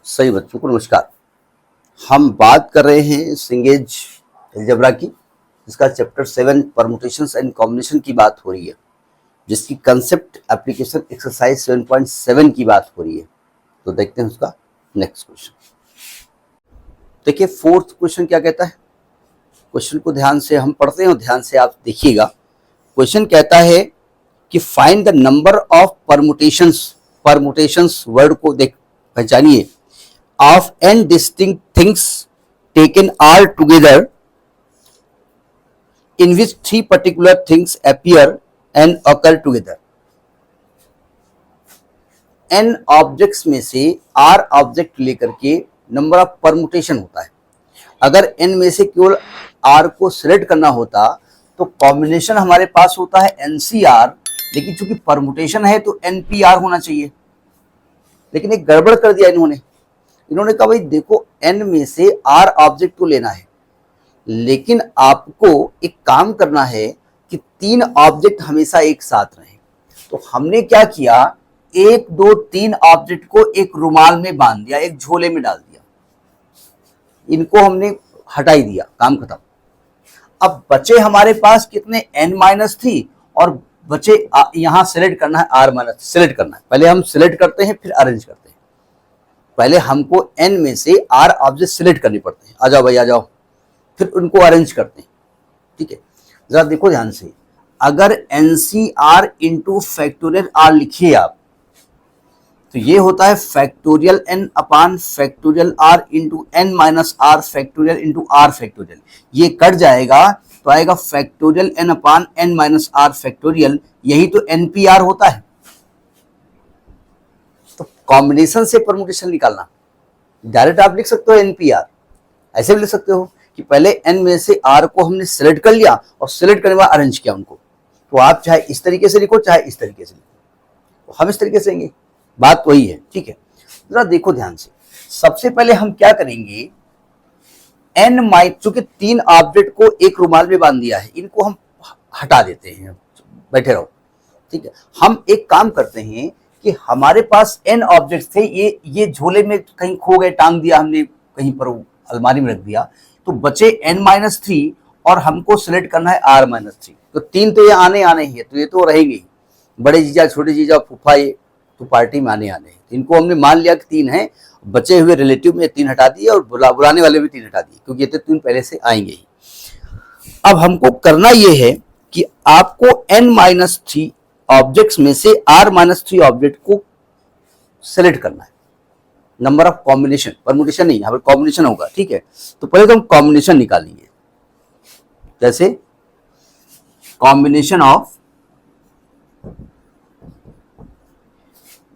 सही बच्चों को नमस्कार। हम बात कर रहे हैं सिंगेज अलजेब्रा की, जिसका चैप्टर 7 परमुटेशंस एंड कॉम्बिनेशन की बात हो रही है, जिसकी कंसेप्ट एप्लीकेशन एक्सरसाइज 7.7 की बात हो रही है। तो देखते हैं उसका नेक्स्ट क्वेश्चन। देखिए फोर्थ क्वेश्चन क्या कहता है। क्वेश्चन को ध्यान से हम पढ़ते हैं और ध्यान से आप देखिएगा। क्वेश्चन कहता है कि find the number of permutations, permutations word को देख पहचानिए, of n distinct things taken all together in which three particular things appear and occur together. n objects में से r ऑब्जेक्ट लेकर के नंबर ऑफ परमुटेशन होता है। अगर n में से केवल r को सिलेक्ट करना होता तो कॉम्बिनेशन हमारे पास होता है NCR, लेकिन चूंकि परमुटेशन है तो NPR होना चाहिए। लेकिन एक गड़बड़ कर दिया इन्होंने कहा भाई देखो n में से r ऑब्जेक्ट को लेना है, लेकिन आपको एक काम करना है कि 3 ऑब्जेक्ट हमेशा एक साथ रहें। तो हमने क्या किया, 1 2 3 ऑब्जेक्ट को एक रुमाल में बांध दिया, एक झोले में डाल दिया, इनको हमने हटाई दिया, काम खत्म। अब बचे हमारे पास कितने n-3 और बचे यहां सिलेक्ट करना है r- सिलेक्ट करना है। पहले हम सिलेक्ट करते हैं फिर अरेंज करते हैं। पहले हमको n में से r ऑब्जेक्ट सिलेक्ट करने पड़ते हैं। आ जाओ भाई आ जाओ, फिर उनको अरेंज करते हैं। ठीक है, जरा देखो ध्यान से। अगर NCR इंटू फैक्टोरियल r लिखिए आप, तो ये होता है factorial n upon factorial r into n minus r factorial into r factorial. ये कट जाएगा तो आएगा factorial n upon n minus r factorial. यही तो NPR होता है। तो कॉम्बिनेशन से परमुटेशन निकालना, डायरेक्ट आप लिख सकते हो NPR, ऐसे भी लिख सकते हो कि पहले n में से r को हमने सिलेक्ट कर लिया और सिलेक्ट करने के बाद अरेंज किया उनको। तो आप चाहे इस तरीके से लिखो चाहे इस तरीके से लिखो, तो हम इस तरीके से लेंगे, बात वही है। ठीक है, जरा देखो ध्यान से। सबसे पहले हम क्या करेंगे, चूंकि 3 ऑब्जेक्ट को एक रुमाल में बांध दिया है, इनको हम हटा देते हैं, बैठे रहो। ठीक है, हम एक काम करते हैं कि हमारे पास n ऑब्जेक्ट्स थे, ये झोले में कहीं खो गए, टांग दिया हमने कहीं पर, अलमारी में रख दिया, तो बचे n-3 और हमको सिलेक्ट करना है r-3। तो 3 तो ये आने ही है, तो ये तो रहेंगे ही। बड़े जीजा छोटे जीजा फूफा ये तो पार्टी में आने हैं। इनको हमने मान लिया कि 3 हैं, बचे हुए रिलेटिव में 3 हटा दिए और बुलाने वाले में 3 हटा दिए, क्योंकि ये तो 3 पहले से आएंगे ही। अब हमको करना ये है कि आपको n-3 ऑब्जेक्ट्स में से r-3 ऑब्जेक्ट को सेलेक्ट करना है। नंबर ऑफ कॉम्बिनेशन, परमुटेशन नहीं, यहाँ पर कॉम्बिनेशन होगा। ठीक है, तो पहले तो हम कॉम्बिनेशन निकालेंगे। जैसे combination of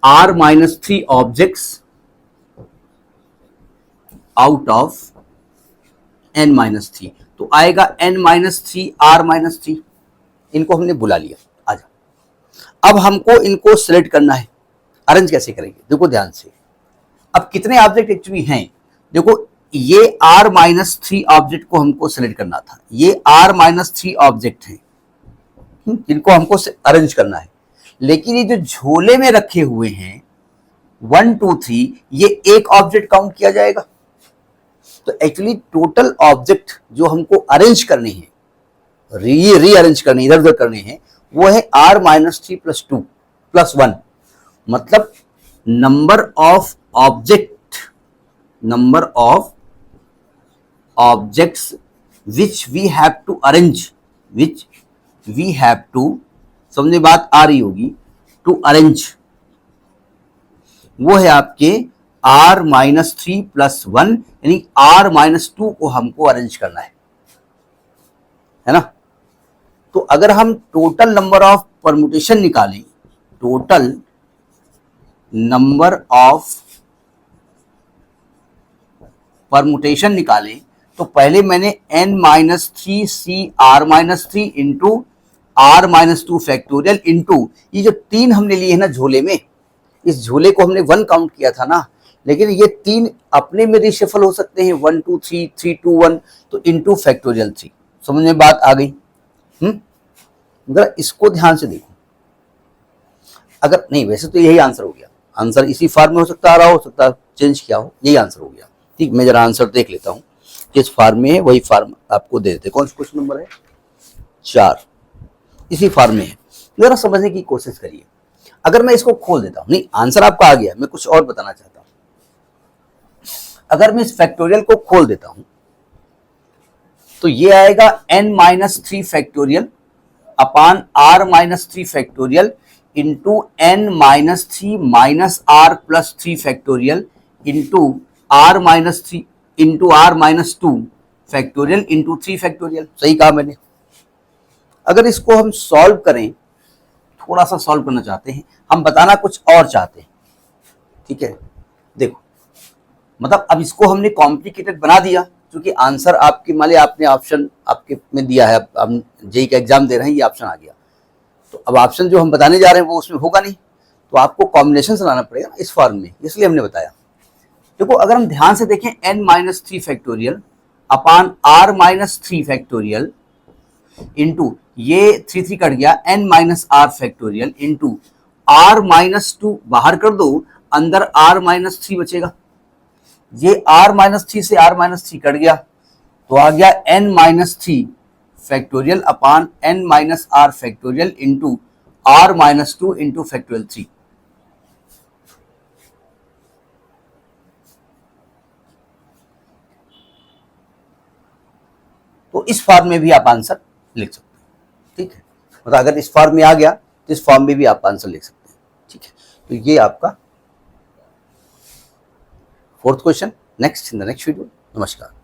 r-3 objects out of n-3, तो आएगा n-3 r-3। इनको हमने बुला लिया। अब हमको इनको सिलेक्ट करना है। अरेंज कैसे करेंगे, देखो ध्यान से। अब कितने ऑब्जेक्ट एक्चुअली हैं, देखो ये r-3 ऑब्जेक्ट को हमको सिलेक्ट करना था, ये r-3 ऑब्जेक्ट हैं, इनको हमको अरेंज करना है। लेकिन ये जो झोले में रखे हुए हैं 1 2 3, ये एक ऑब्जेक्ट काउंट किया जाएगा। तो एक्चुअली टोटल ऑब्जेक्ट जो हमको अरेंज करने हैं, रीअरेंज करने, इधर उधर करने हैं, वो है r-3 + 2 + 1। मतलब number of objects which we have to arrange, समझे बात आ रही होगी, टू अरेंज, वो है आपके r-3 + 1, यानी r-2 को हमको अरेंज करना है ना। तो अगर हम टोटल नंबर ऑफ परमुटेशन निकालें, टोटल नंबर ऑफ परमुटेशन निकालें, तो पहले मैंने n-3 c r-3 into r-2 factorial into ये जो 3 हमने लिए है ना झोले में, इस झोले को हमने 1 काउंट किया था ना, लेकिन ये 3 अपने में रिशफल हो सकते हैं, 1 2 3 3 2 1, तो इंटू फैक्टोरियल 3। समझ में बात आ गई? जरा इसको ध्यान से देखो। अगर नहीं, वैसे तो यही आंसर हो गया, आंसर इसी फॉर्म में हो सकता है, हो सकता है चेंज किया हो, यही आंसर हो गया। ठीक, मैं जरा आंसर देख लेता हूँ, जिस फॉर्म में है वही फॉर्म आपको दे देते। कौन सा क्वेश्चन नंबर है? 4, इसी फॉर्म में है। जरा समझने की कोशिश करिए। अगर मैं इसको खोल देता हूं, नहीं आंसर आपका आ गया, मैं कुछ और बताना चाहता हूं। अगर मैं इस फैक्टोरियल को खोल देता हूं तो ये आएगा n-3 फैक्टोरियल अपान r-3 factorial into n-3 minus r plus 3 factorial into r-3 into r-2 factorial into 3 factorial. सही कहा मैंने। अगर इसको हम सॉल्व करें, थोड़ा सा सॉल्व करना चाहते हैं, हम बताना कुछ और चाहते हैं। ठीक है, देखो मतलब अब इसको हमने कॉम्प्लिकेटेड बना दिया, क्योंकि आंसर आपके मान लिया आपने ऑप्शन आपके में दिया है, हम जेई का एग्जाम दे रहे हैं, ये ऑप्शन आ गया, तो अब ऑप्शन जो हम बताने जा रहे हैं वो उसमें होगा नहीं, तो आपको कॉम्बिनेशन से लाना पड़ेगा इस फॉर्म में, इसलिए हमने बताया। देखो अगर हम ध्यान से देखें, n-3 फैक्टोरियल अपान r-3 फैक्टोरियल इंटू ये 3 कट गया, n-r फैक्टोरियल इंटू r-2 बाहर कर दो, अंदर r-3 बचेगा। ये r-3 से r-3 कट गया तो आ गया n-3 फैक्टोरियल अपान n-r factorial into r-2 into factorial 3। तो इस फॉर्म में भी आप आंसर लिख सकते हैं। ठीक है, मतलब अगर इस फॉर्म में आ गया तो इस फॉर्म में भी आप आंसर लिख सकते हैं। ठीक है, तो ये आपका 4th question. Next in the next video. नमस्कार।